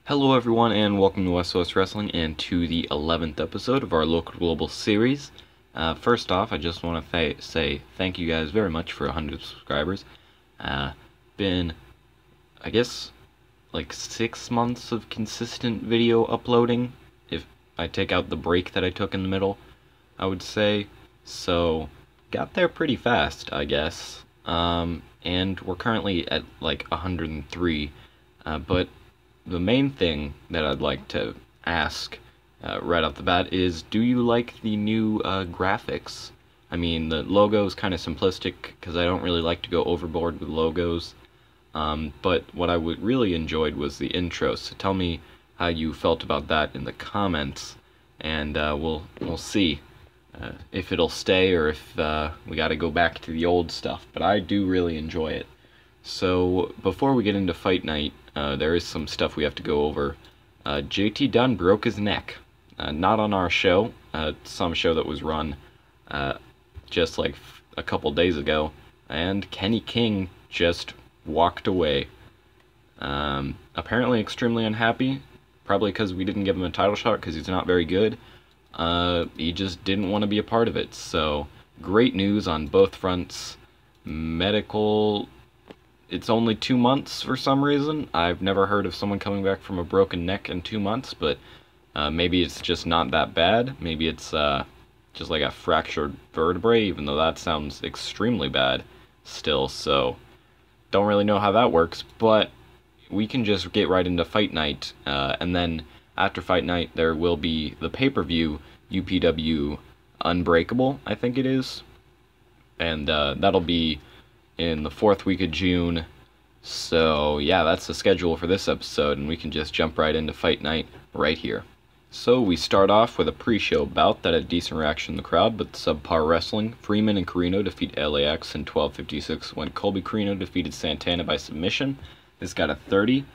Hello everyone and welcome to West West Wrestling and to the 11th episode of our local global series. First off, I just want to say thank you guys very much for 100 subscribers. Been, I guess, like 6 months of consistent video uploading, if I take out the break that I took in the middle, I would say. So, got there pretty fast, I guess. And we're currently at like 103, but the main thing that I'd like to ask right off the bat is, do you like the new graphics? I mean, the logo is kind of simplistic because I don't really like to go overboard with logos. But what I really enjoyed was the intro. So tell me how you felt about that in the comments, and we'll see if it'll stay or if we got to go back to the old stuff. But I do really enjoy it. So before we get into Fight Night, there is some stuff we have to go over. JT Dunn broke his neck. Not on our show, some show that was run just like a couple days ago. And Kenny King just walked away. Apparently extremely unhappy, probably because we didn't give him a title shot because he's not very good. He just didn't want to be a part of it. So great news on both fronts. Medical... It's only 2 months for some reason. I've never heard of someone coming back from a broken neck in 2 months, but maybe it's just not that bad. Maybe it's just like a fractured vertebrae, even though that sounds extremely bad still. So, don't really know how that works, but we can just get right into Fight Night. And then after Fight Night, there will be the pay-per-view UPW Unbreakable, I think it is. And that'll be in the 4th week of June. So yeah, that's the schedule for this episode, and we can just jump right into Fight Night right here. So we start off with a pre-show bout that had decent reaction in the crowd, but subpar wrestling. Freeman and Carino defeat LAX in 12:56 when Colby Carino defeated Santana by submission. This got a 30.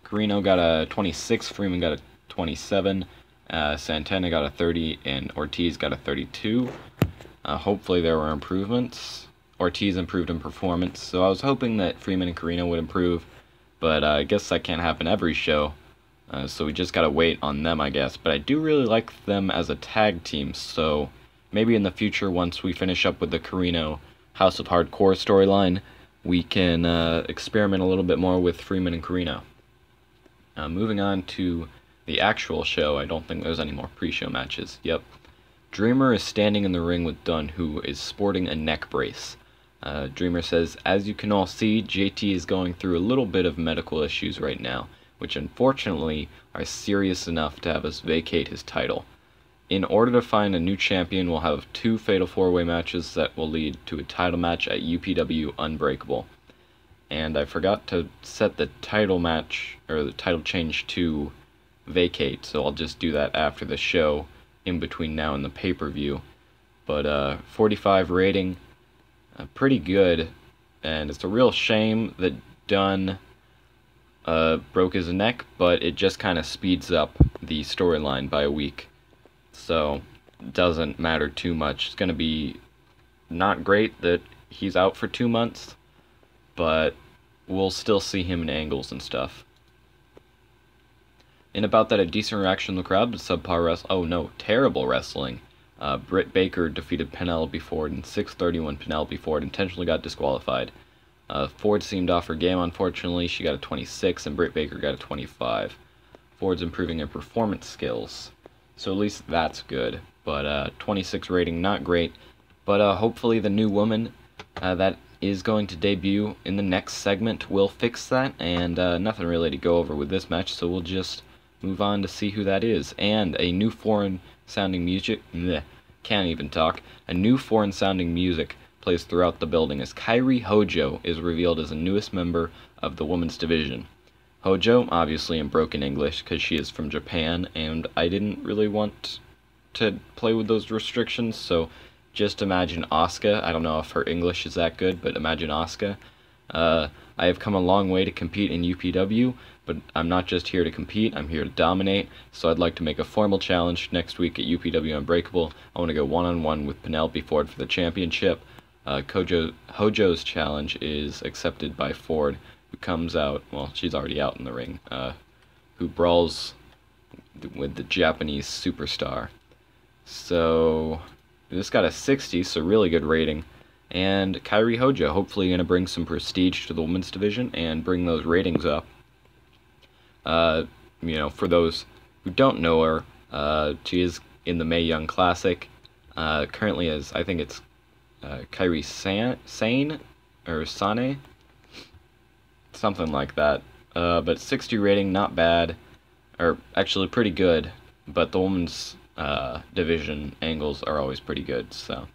Carino got a 26, Freeman got a 27, Santana got a 30, and Ortiz got a 32. Hopefully there were improvements. Ortiz improved in performance, so I was hoping that Freeman and Carino would improve, but I guess that can't happen every show, so we just gotta wait on them, I guess. But I do really like them as a tag team, so maybe in the future, once we finish up with the Carino House of Hardcore storyline, we can experiment a little bit more with Freeman and Carino. Moving on to the actual show, I don't think there's any more pre-show matches. Yep. Dreamer is standing in the ring with Dunn, who is sporting a neck brace. Dreamer says, as you can all see, JT is going through a little bit of medical issues right now, which unfortunately are serious enough to have us vacate his title. In order to find a new champion, we'll have 2 Fatal 4-Way matches that will lead to a title match at UPW Unbreakable. And I forgot to set the title match, or the title change to vacate, so I'll just do that after the show, in between now and the pay-per-view. But 45 rating, pretty good, and it's a real shame that Dunn broke his neck, but it just kind of speeds up the storyline by a week, so it doesn't matter too much. It's going to be not great that he's out for 2 months, but we'll still see him in angles and stuff. In about that, a decent reaction in the crowd, but subpar wrestling. Oh no, terrible wrestling. Britt Baker defeated Penelope Ford in 6:30 when Penelope Ford intentionally got disqualified. Ford seemed off her game, unfortunately. She got a 26 and Britt Baker got a 25. Ford's improving her performance skills, so at least that's good. But 26 rating, not great. But hopefully the new woman that is going to debut in the next segment will fix that. And nothing really to go over with this match, so we'll just move on to see who that is. And a new foreign sounding music, can't even talk. A new foreign sounding music plays throughout the building as Kairi Hojo is revealed as the newest member of the women's division. Hojo, obviously in broken English because she is from Japan, and I didn't really want to play with those restrictions, so just imagine Asuka. I don't know if her English is that good, but imagine Asuka. I have come a long way to compete in UPW, but I'm not just here to compete, I'm here to dominate, so I'd like to make a formal challenge next week at UPW Unbreakable. I want to go one-on-one with Penelope Ford for the championship. Hojo's challenge is accepted by Ford, who comes out, well, she's already out in the ring, who brawls with the Japanese superstar. So this got a 60, so really good rating. And Kairi Hoja, hopefully going to bring some prestige to the women's division and bring those ratings up. For those who don't know her, she is in the Mae Young Classic. Currently as, I think it's Kairi Sane, or Sane? Something like that. But 60 rating, not bad. Or actually pretty good. But the women's division angles are always pretty good, so.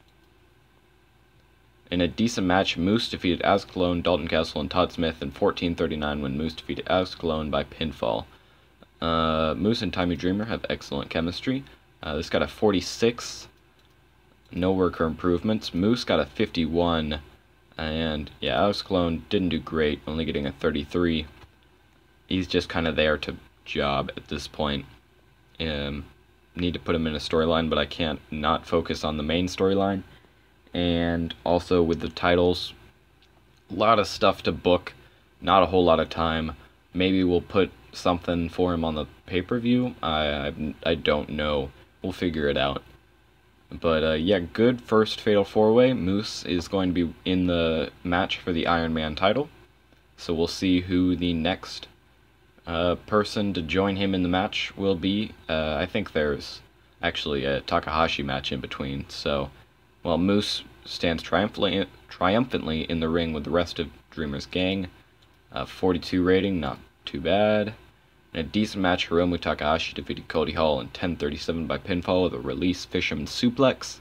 In a decent match, Moose defeated Ascalon, Dalton Castle, and Todd Smith in 14:39 when Moose defeated Ascalon by pinfall. Moose and Tommy Dreamer have excellent chemistry. This got a 46. No worker improvements. Moose got a 51. And yeah, Ascalon didn't do great, only getting a 33. He's just kind of there to job at this point. Need to put him in a storyline, but I can't not focus on the main storyline. And also with the titles, a lot of stuff to book, not a whole lot of time. Maybe we'll put something for him on the pay-per-view. I don't know. We'll figure it out. But yeah, good first Fatal 4-Way. Moose is going to be in the match for the Iron Man title. So we'll see who the next person to join him in the match will be. I think there's actually a Takahashi match in between. So, well, Moose stands triumphantly in the ring with the rest of Dreamer's gang. 42 rating, not too bad. In a decent match, Hiromu Takahashi defeated Cody Hall in 10:37 by pinfall with a release fisherman suplex.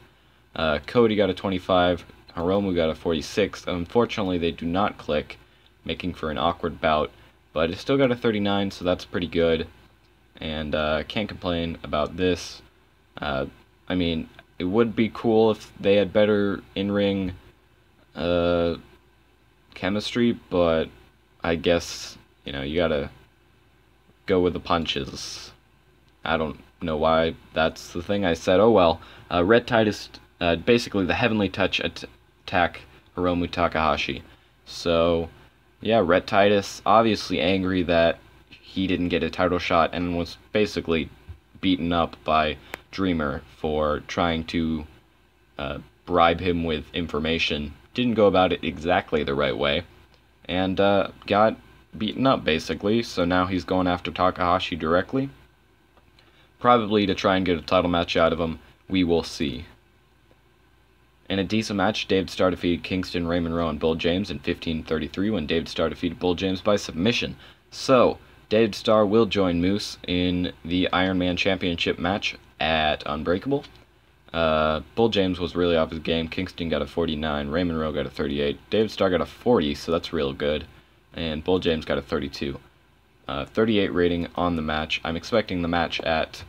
Cody got a 25, Hiromu got a 46. Unfortunately, they do not click, making for an awkward bout, but it still got a 39, so that's pretty good. And can't complain about this. I mean, it would be cool if they had better in-ring chemistry, but I guess, you gotta go with the punches. I don't know why that's the thing I said. Oh well. Red Titus, basically the Heavenly Touch attack Hiromu Takahashi. So, yeah, Red Titus obviously angry that he didn't get a title shot and was basically beaten up by Dreamer for trying to bribe him with information. Didn't go about it exactly the right way. And got beaten up, basically, so now he's going after Takahashi directly. Probably to try and get a title match out of him. We will see. In a decent match, David Starr defeated Kingston, Raymond Rowe, and Bull James in 15:33 when David Starr defeated Bull James by submission. So, David Starr will join Moose in the Iron Man Championship match at Unbreakable. Bull James was really off his game. Kingston got a 49, Raymond Rowe got a 38, David Starr got a 40, so that's real good. And Bull James got a 32. 38 rating on the match. I'm expecting the match at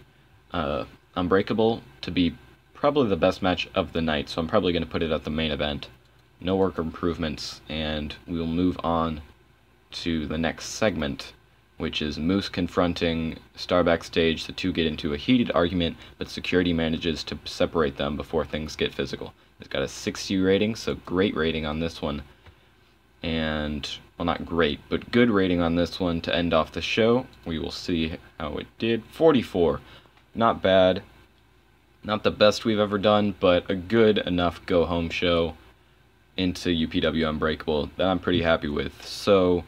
Unbreakable to be probably the best match of the night, so I'm probably going to put it at the main event. No work improvements, and we will move on to the next segment, which is Moose confronting Star backstage. The two get into a heated argument, but security manages to separate them before things get physical. It's got a 60 rating, so great rating on this one. And, well, not great, but good rating on this one to end off the show. We will see how it did. 44. Not bad. Not the best we've ever done, but a good enough go-home show into UPW Unbreakable that I'm pretty happy with. So,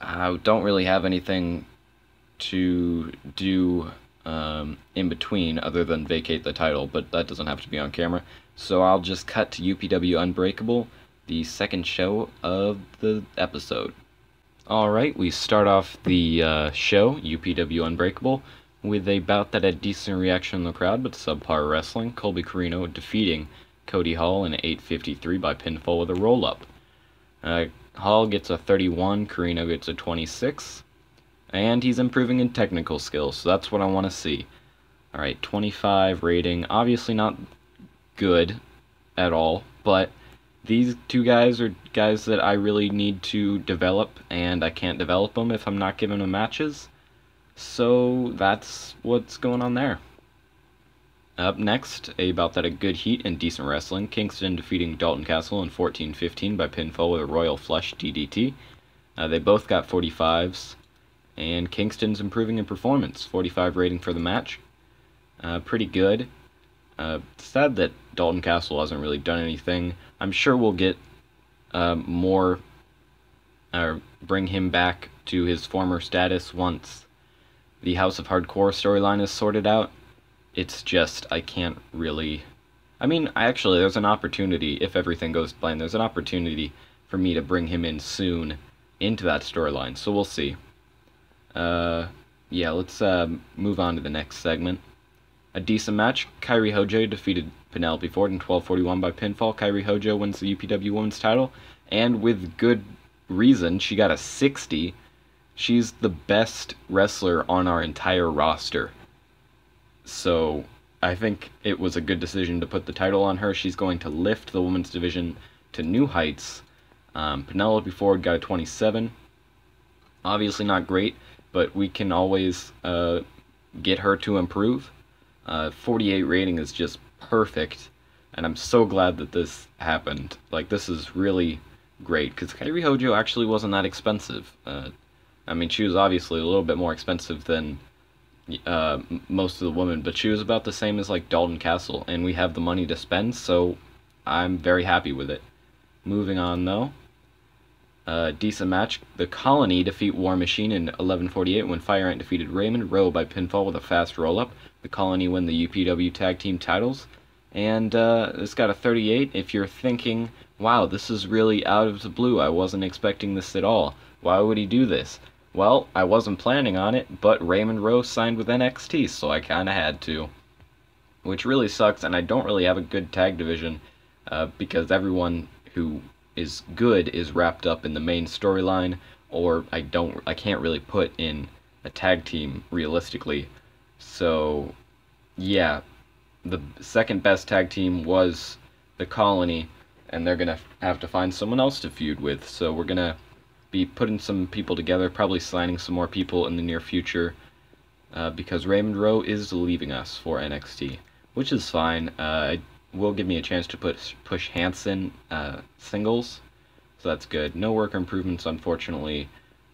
I don't really have anything to do in between other than vacate the title, but that doesn't have to be on camera. So I'll just cut to UPW Unbreakable, the second show of the episode. Alright, we start off the show, UPW Unbreakable, with a bout that had decent reaction in the crowd, but subpar wrestling. Colby Corino defeating Cody Hall in 8:53 by pinfall with a roll-up. Hall gets a 31, Corino gets a 26, and he's improving in technical skills, so that's what I want to see. Alright, 25 rating, obviously not good at all, but these two guys are guys that I really need to develop, and I can't develop them if I'm not giving them matches. So that's what's going on there. Up next, a bout that had good heat and decent wrestling. Kingston defeating Dalton Castle in 14:15 by pinfall with a Royal Flush DDT. They both got 45s. And Kingston's improving in performance. 45 rating for the match. Pretty good. Sad that Dalton Castle hasn't really done anything. I'm sure we'll get more, or bring him back to his former status once the House of Hardcore storyline is sorted out. It's just, I can't really... I mean, actually, there's an opportunity, if everything goes to plan, there's an opportunity for me to bring him in soon into that storyline, so we'll see. Yeah, let's move on to the next segment. A decent match. Kairi Hojo defeated Penelope Ford in 12:41 by pinfall. Kairi Hojo wins the UPW Women's title, and with good reason. She got a 60. She's the best wrestler on our entire roster. So I think it was a good decision to put the title on her. She's going to lift the women's division to new heights. Penelope Ford got a 27. Obviously not great, but we can always get her to improve. 48 rating is just perfect, and I'm so glad that this happened. Like, this is really great, because Kairi Hojo actually wasn't that expensive. I mean, she was obviously a little bit more expensive than most of the women, but she was about the same as, like, Dalton Castle, and we have the money to spend, so I'm very happy with it. Moving on, though. Decent match. The Colony defeat War Machine in 11:48 when Fire Ant defeated Raymond Rowe by pinfall with a fast roll-up. The Colony win the UPW Tag Team titles. And this got a 38. If you're thinking, wow, this is really out of the blue, I wasn't expecting this at all, why would he do this? Well, I wasn't planning on it, but Raymond Rowe signed with NXT, so I kinda had to. Which really sucks, and I don't really have a good tag division, because everyone who is good is wrapped up in the main storyline, or I can't really put in a tag team realistically. So yeah, the second best tag team was the Colony, and they're gonna have to find someone else to feud with, so we're gonna be putting some people together, probably signing some more people in the near future, because Raymond Rowe is leaving us for NXT, which is fine. It will give me a chance to push Hanson singles, so that's good. No worker improvements, unfortunately,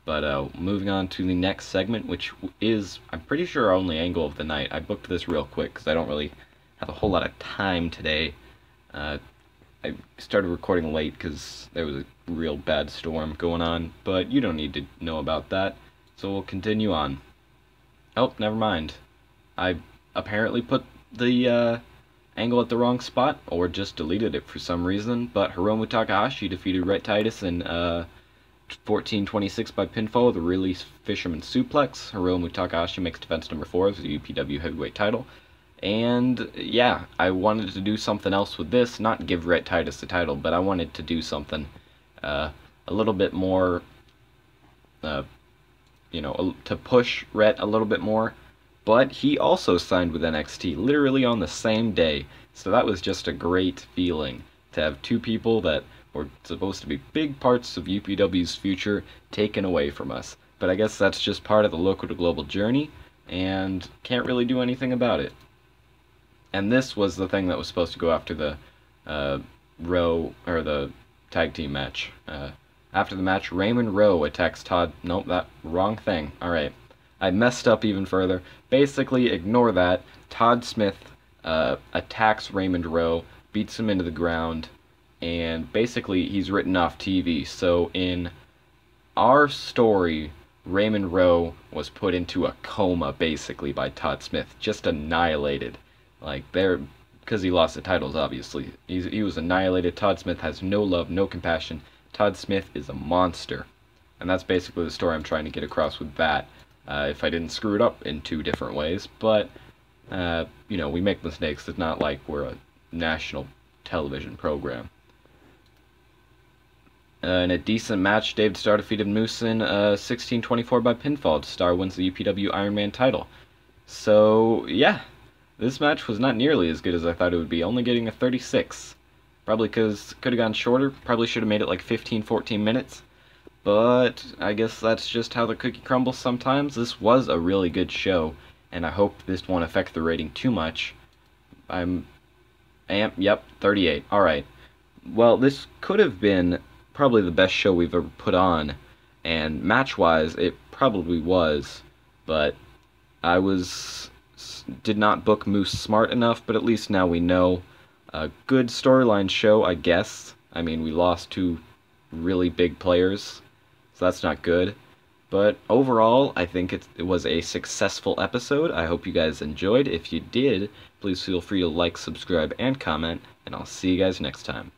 but moving on to the next segment, which is, I'm pretty sure, our only angle of the night. I booked this real quick because I don't really have a whole lot of time today. I started recording late because there was a real bad storm going on, but you don't need to know about that, so we'll continue on. Oh, never mind. I apparently put the angle at the wrong spot, or just deleted it for some reason, but Hiromu Takahashi defeated Rhett Titus in 14:26 by pinfall with a release fisherman suplex. Hiromu Takahashi makes defense number 4 of the UPW heavyweight title. And yeah, I wanted to do something else with this, not give Rhett Titus the title, but I wanted to do something a little bit more, you know, to push Rhett a little bit more. But he also signed with NXT literally on the same day, so that was just a great feeling to have two people that were supposed to be big parts of UPW's future taken away from us. But I guess that's just part of the local to global journey, and can't really do anything about it. And this was the thing that was supposed to go after the the tag team match. After the match, Raymond Rowe attacks Todd. Nope, that wrong thing. All right, I messed up even further. Basically, ignore that. Todd Smith attacks Raymond Rowe, beats him into the ground, and basically he's written off TV. So in our story, Raymond Rowe was put into a coma basically by Todd Smith, just annihilated. Like, because he lost the titles, obviously. He was annihilated. Todd Smith has no love, no compassion. Todd Smith is a monster. And that's basically the story I'm trying to get across with that. If I didn't screw it up in 2 different ways. But, you know, we make mistakes. It's not like we're a national television program. In a decent match, David Starr defeated Moose in 16:24 by pinfall. Starr wins the UPW Iron Man title. So, yeah. This match was not nearly as good as I thought it would be, only getting a 36. Probably because it could have gone shorter, probably should have made it like 15-14 minutes. But I guess that's just how the cookie crumbles sometimes. This was a really good show, and I hope this won't affect the rating too much. Yep, 38. Alright. Well, this could have been probably the best show we've ever put on, and match-wise, it probably was, but I did not book Moose smart enough, but at least now we know. A good storyline show, I guess. I mean, we lost two really big players, so that's not good. But overall, I think it was a successful episode. I hope you guys enjoyed. If you did, please feel free to like, subscribe, and comment, and I'll see you guys next time.